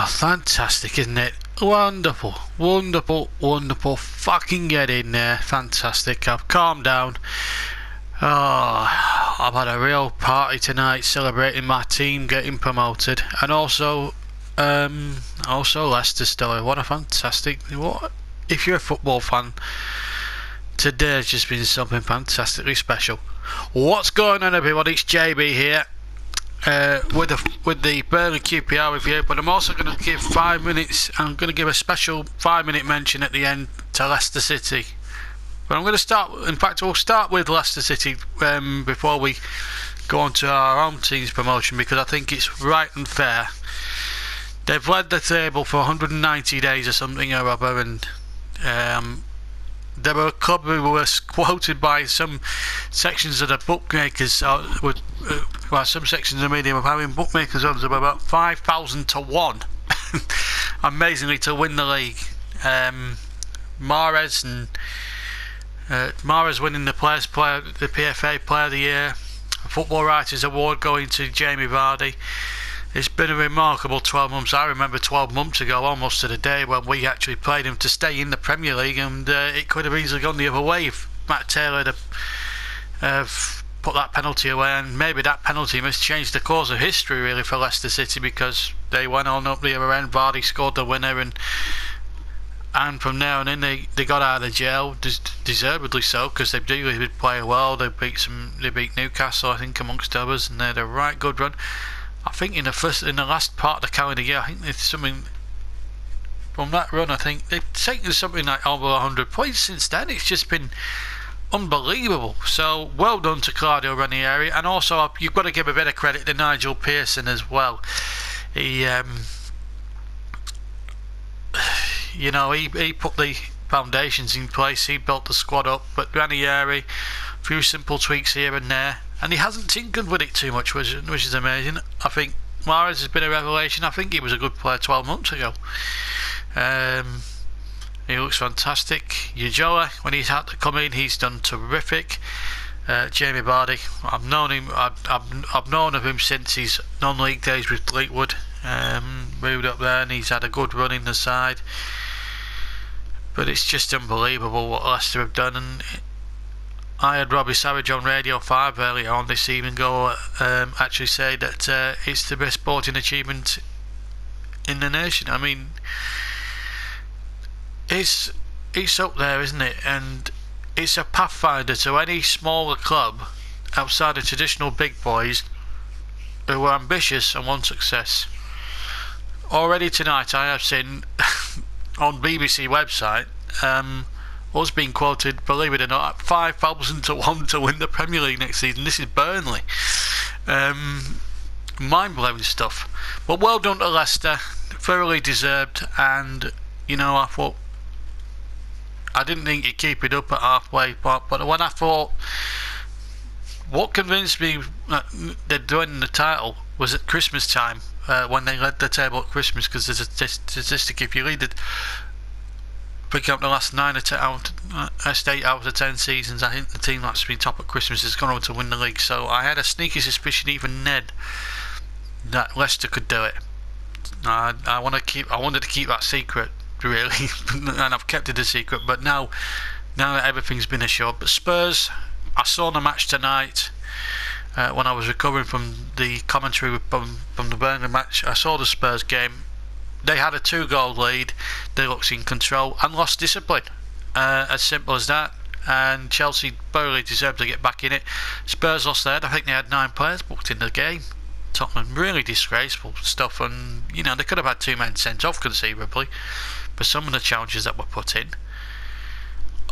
fantastic, isn't it? Wonderful, wonderful, wonderful. Fucking get in there. Fantastic. I've calmed down. Oh, I've had a real party tonight celebrating my team getting promoted, and also Leicester still. What a fantastic. What if you're a football fan? Today's just been something fantastically special. What's going on, everybody? It's JB here. With the Burnley QPR review, but I'm also going to give 5 minutes. I'm going to give a special 5-minute mention at the end to Leicester City. But I'm going to start. In fact, we'll start with Leicester City before we go on to our own team's promotion, because I think it's right and fair. They've led the table for 190 days or something or other, and they were a club who were quoted by some sections of the bookmakers, some sections of the media, of having bookmakers odds of about 5,000 to 1, amazingly, to win the league. Mahrez winning the PFA Player of the Year, a Football Writers Award going to Jamie Vardy. It's been a remarkable 12 months. I remember 12 months ago, almost to the day, when we actually played him to stay in the Premier League, and it could have easily gone the other way if Matt Taylor had put that penalty away, and maybe that penalty must change the course of history really for Leicester City, because they went on up the other end. Vardy scored the winner, and from there on in they got out of jail, deservedly so, because they really did play well. They beat Newcastle, I think, amongst others, and they had a right good run. I think in the last part of the calendar year, I think there's something from that run. I think they've taken something like over 100 points since then. It's just been unbelievable. So well done to Claudio Ranieri, and also you've got to give a bit of credit to Nigel Pearson as well. He put the foundations in place. He built the squad up, but Ranieri, a few simple tweaks here and there, and he hasn't tinkered with it too much, which is amazing. I think Mahrez has been a revelation. I think he was a good player 12 months ago. He looks fantastic. Ujoa, when he's had to come in, he's done terrific. Jamie Vardy, I've known him. I've known of him since his non-league days with Fleetwood. Moved up there, and he's had a good run in the side. But it's just unbelievable what Leicester have done. And I had Robbie Savage on Radio 5 earlier on this evening actually say that it's the best sporting achievement in the nation. I mean, it's up there, isn't it? And it's a pathfinder to any smaller club outside the traditional big boys who are ambitious and want success. Already tonight I have seen on BBC website us being quoted, believe it or not, at 5,000 to 1 to win the Premier League next season. This is Burnley. Mind-blowing stuff. But well done to Leicester, thoroughly deserved. And I didn't think you'd keep it up at halfway point, but when I thought, what convinced me that they'd win the title was at Christmas time, when they led the table at Christmas, because there's a statistic: if you lead it, picking up the last 8 out of 10 seasons, I think the team that's been top at Christmas has gone on to win the league. So I had a sneaky suspicion, even then, that Leicester could do it. I wanted to keep that secret, really, and I've kept it a secret. But now that everything's been assured. But Spurs, I saw the match tonight when I was recovering from the commentary from the Burnley match. I saw the Spurs game. They had a 2-goal lead. They looked in control and lost discipline. As simple as that. And Chelsea barely deserved to get back in it. Spurs lost their head. I think they had 9 players booked in the game. Tottenham, really disgraceful stuff. And they could have had 2 men sent off conceivably for some of the challenges that were put in.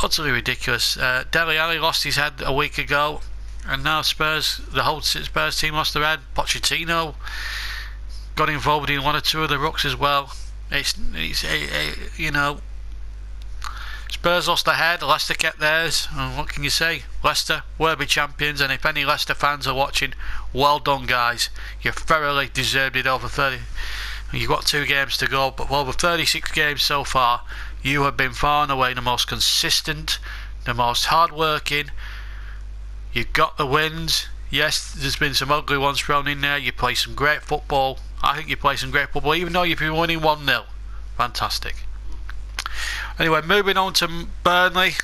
Utterly ridiculous. Dele Alli lost his head a week ago, and now the whole Spurs team lost their head. Pochettino got involved in 1 or 2 of the rucks as well. Spurs lost their head, Leicester kept theirs, and what can you say? Leicester will be champions, and if any Leicester fans are watching, well done, guys. You thoroughly deserved it. Over 30. You've got 2 games to go, but over 36 games so far, you have been far and away the most consistent, the most hard-working. You got the wins, Yes, there's been some ugly ones thrown in there. You play some great football. I think you play some great football, even though you've been winning 1-0. Fantastic. Anyway, moving on to Burnley.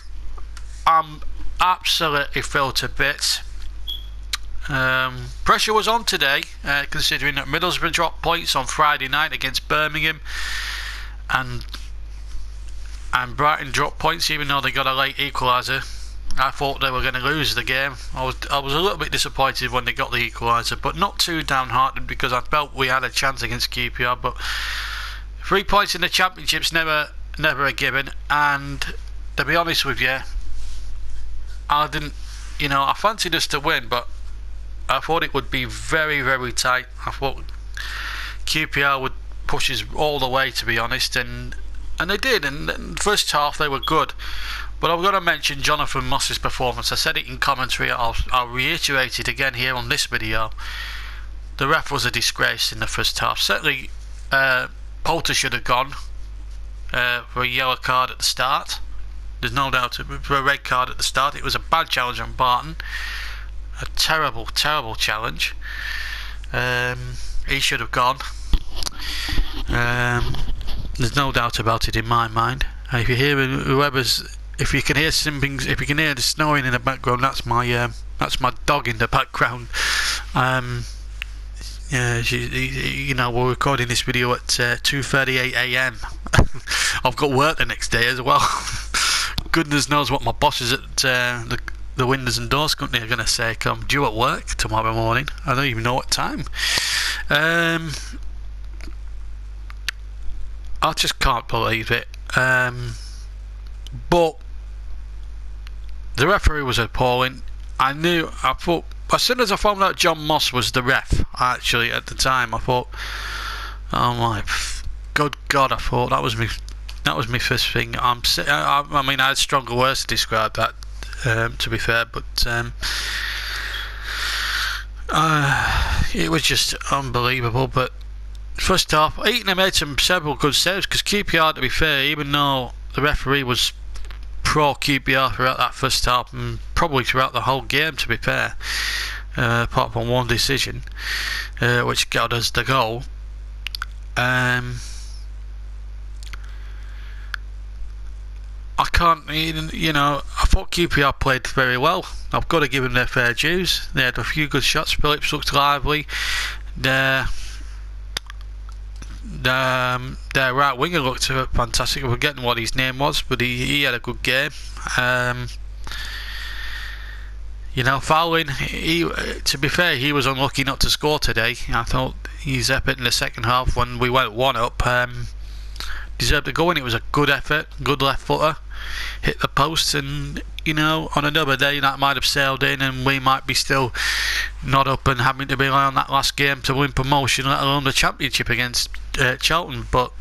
I'm absolutely filled to bits. Pressure was on today, considering that Middlesbrough dropped points on Friday night against Birmingham, and Brighton dropped points even though they got a late equaliser. I thought they were going to lose the game. I was a little bit disappointed when they got the equaliser, but not too downhearted because I felt we had a chance against QPR. But 3 points in the Championship's never a given, and to be honest with you, I didn't, I fancied us to win, but I thought it would be very, very tight. I thought QPR would push us all the way, to be honest, and they did. And in the first half they were good, but I've got to mention Jonathan Moss's performance. I said it in commentary, I'll reiterate it again here on this video. The ref was a disgrace in the first half. Certainly Poulter should have gone for a yellow card at the start. There's no doubt, for a red card at the start. It was a bad challenge on Barton. A terrible, terrible challenge. He should have gone. There's no doubt about it in my mind. If you hear if you can hear simpings, if you can hear the snoring in the background, that's my dog in the background. Yeah, we're recording this video at 2:38 AM. I've got work the next day as well. Goodness knows what my bosses at the Windows and Doors company are going to say. I'm due at work tomorrow morning. I don't even know what time. I just can't believe it. But the referee was appalling. I thought, as soon as I found out John Moss was the ref, actually at the time, I thought, oh my good God! I thought that was my first thing. I mean, I had stronger words to describe that, to be fair, but it was just unbelievable. But first half, Eaton made several good saves, because QPR, to be fair, even though the referee was pro QPR throughout that first half and probably throughout the whole game, to be fair, apart from one decision, which got us the goal. I can't even, I thought QPR played very well. I've got to give them their fair dues. They had a few good shots. Phillips looked lively. Their right winger looked fantastic. I'm forgetting what his name was, but he had a good game. Fouling, to be fair, he was unlucky not to score today. I thought his effort in the second half, when we went 1 up, deserved a goal, and it was a good effort, good left footer, hit the post, and on another day that might have sailed in and we might be still not up and having to rely on that last game to win promotion, let alone the Championship against Charlton. But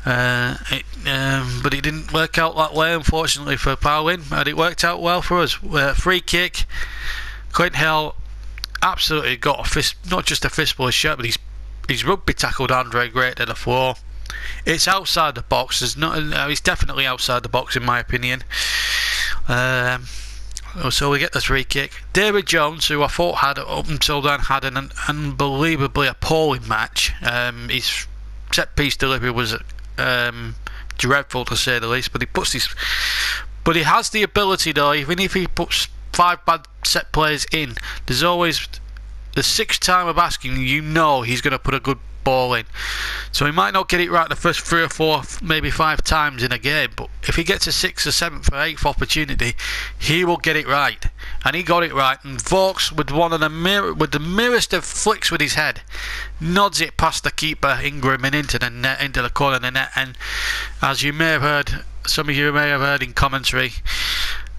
it didn't work out that way, unfortunately, for Powlin, and it worked out well for us. Free kick, Clint Hill absolutely got a fist, not just a fistful of shirt, but he's rugby tackled Andre Gray to the floor. It's outside the box. It's definitely outside the box, in my opinion. So we get the free kick. David Jones, who I thought had up until then had an unbelievably appalling match. His set piece delivery was dreadful, to say the least. But he has the ability, though. Even if he puts 5 bad set plays in, there's always the 6th time of asking. He's going to put a good ball in. So he might not get it right the first 3 or 4, maybe 5 times in a game, but if he gets a 6th or 7th or 8th opportunity, he will get it right. And he got it right, and Vaux, with the merest of flicks with his head, nods it past the keeper Ingram and into the corner of the net. And as you may have heard, some of you may have heard in commentary,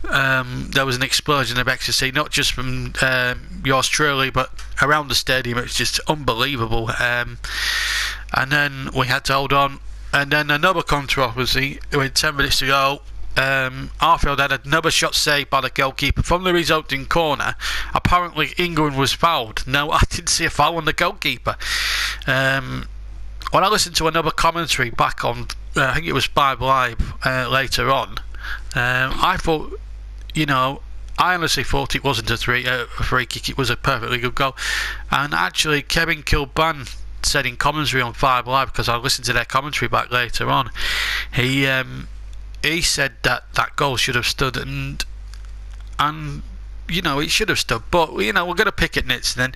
there was an explosion of ecstasy, not just from yours truly, but around the stadium. It was just unbelievable. And then we had to hold on, and then another controversy with 10 minutes to go. Arfield had another shot saved by the goalkeeper from the resulting corner. Apparently England was fouled. No, I didn't see a foul on the goalkeeper. When I listened to another commentary back on, I think it was 5 Live later on, I thought, I honestly thought it wasn't a free kick. It was a perfectly good goal. And actually, Kevin Kilban said in commentary on 5 Live, because I listened to their commentary back later on, he said that goal should have stood, and you know, it should have stood, but you know, we're going to pick at nits then.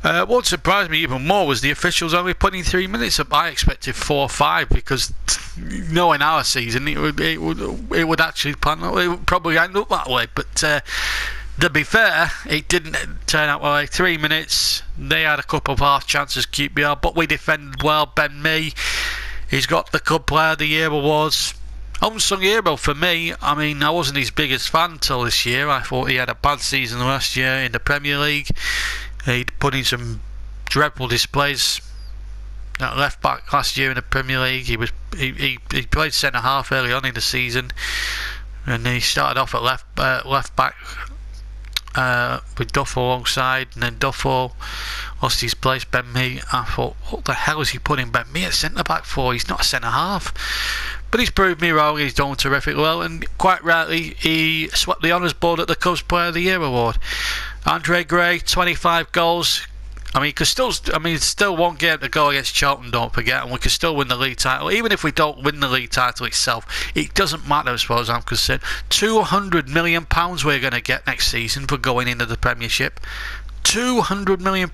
What surprised me even more was the officials only putting 3 minutes up. I expected 4 or 5, because knowing our season, it would actually it would probably end up that way. But to be fair, it didn't turn out that way. 3 minutes, they had a couple of half chances, QPR, but we defended well. Ben Mee, he's got the Club Player of the Year awards. Unsung hero for me. I mean, I wasn't his biggest fan till this year. I thought he had a bad season last year in the Premier League. He'd put in some dreadful displays at left back last year in the Premier League. He played centre half early on in the season, and he started off at left back with Duffel alongside, and then Duffel lost his place. Ben Mee, I thought, what the hell is he putting Ben Mee at centre back for? He's not a centre half. But he's proved me wrong. He's done terrific well, and quite rightly, he swept the honours board at the Cubs Player of the Year award. Andre Gray, 25 goals. I mean, still one game to go against Charlton, don't forget, and we could still win the league title. Even if we don't win the league title itself, it doesn't matter as far as I'm concerned. £200 million we're going to get next season for going into the Premiership. £200 million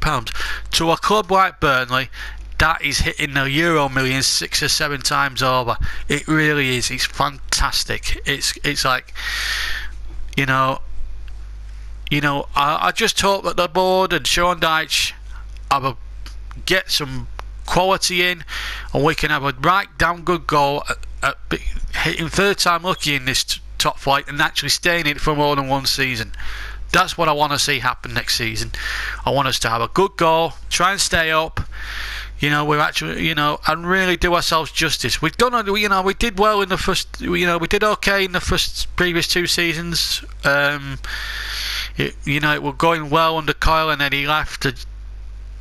to a club like Burnley. That is hitting the Euro millions 6 or 7 times over. It really is. It's fantastic. It's like, you know, I just hope that the board and Sean Dyche get some quality in, and we can have a right damn good goal at hitting 3rd time lucky in this top flight and actually staying in it for more than one season. That's what I want to see happen next season. I want us to have a good goal, try and stay up. You know, we're actually, and really do ourselves justice. We did well in the first, we did okay in the previous 2 seasons. It was going well under Coyle, and then he left.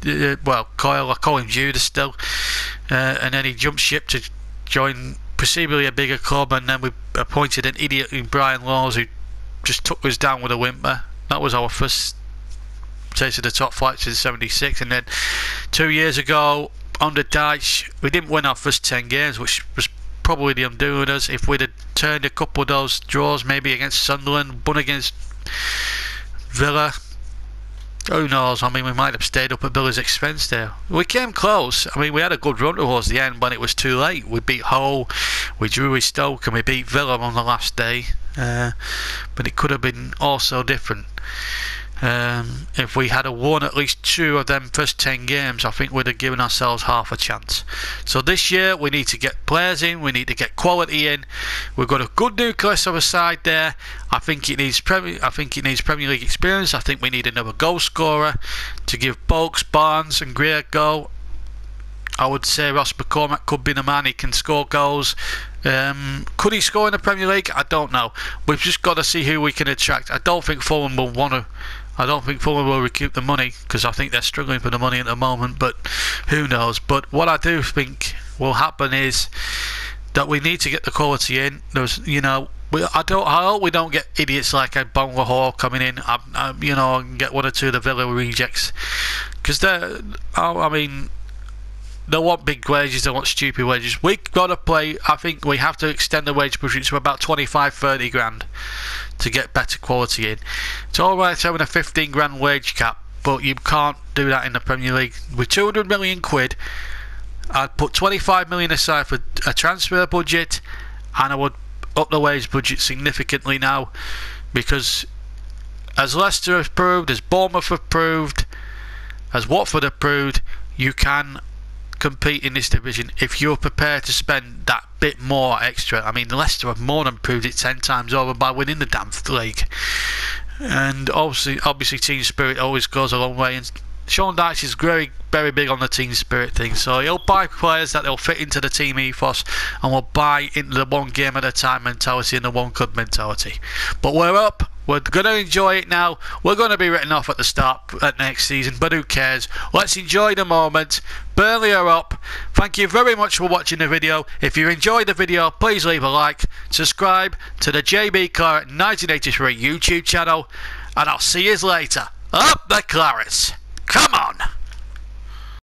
Coyle, I call him Judas still, and then he jumped ship to join presumably a bigger club, and then we appointed an idiot in Brian Laws who just took us down with a whimper. That was our first taste of the top flight since '76, and then 2 years ago under Dyche we didn't win our first 10 games, which was probably the undoing of us. If we'd have turned a couple of those draws, maybe against Sunderland, won against Villa, who knows? I mean, we might have stayed up at Villa's expense there. We came close. I mean, we had a good run towards the end, but it was too late. We beat Hull, we drew with Stoke, and we beat Villa on the last day, but it could have been also different. If we had won at least 2 of them first 10 games, I think we'd have given ourselves half a chance. So this year we need to get players in, we need to get quality in. We've got a good nucleus of a side there. I think it needs Premier League experience. I think we need another goal scorer to give Bulks, Barnes and Greer a go. I would say Ross McCormack could be the man. He can score goals. Could he score in the Premier League? I don't know. We've just got to see who we can attract. I don't think Fulham will recoup the money, because I think they're struggling for the money at the moment, but who knows. But what I do think will happen is that we need to get the quality in. I hope we don't get idiots like a Bangla Hall coming in, and get 1 or 2 of the Villa rejects, because they want big wages, they want stupid wages. We've got to play. I think we have to extend the wage budget to about 25-30 grand to get better quality in. It's alright having a 15 grand wage cap, but you can't do that in the Premier League. With 200 million quid, I'd put 25 million aside for a transfer budget, and I would up the wage budget significantly now, because as Leicester have proved, as Bournemouth have proved, as Watford have proved, you can compete in this division if you're prepared to spend that bit more extra. I mean, Leicester have more than proved it 10 times over by winning the damn league. And obviously team spirit always goes a long way, and Sean Dyche is very, very big on the team spirit thing, so he'll buy players that they'll fit into the team ethos, and will buy into the one game at a time mentality and the one club mentality. But we're up, We're going to enjoy it now. We're going to be written off at the start at next season, but who cares? Let's enjoy the moment. Burnley are up. Thank you very much for watching the video. If you enjoyed the video, please leave a like, subscribe to the JB Claret 1983 YouTube channel, and I'll see you later. Up the Clarets. Come on!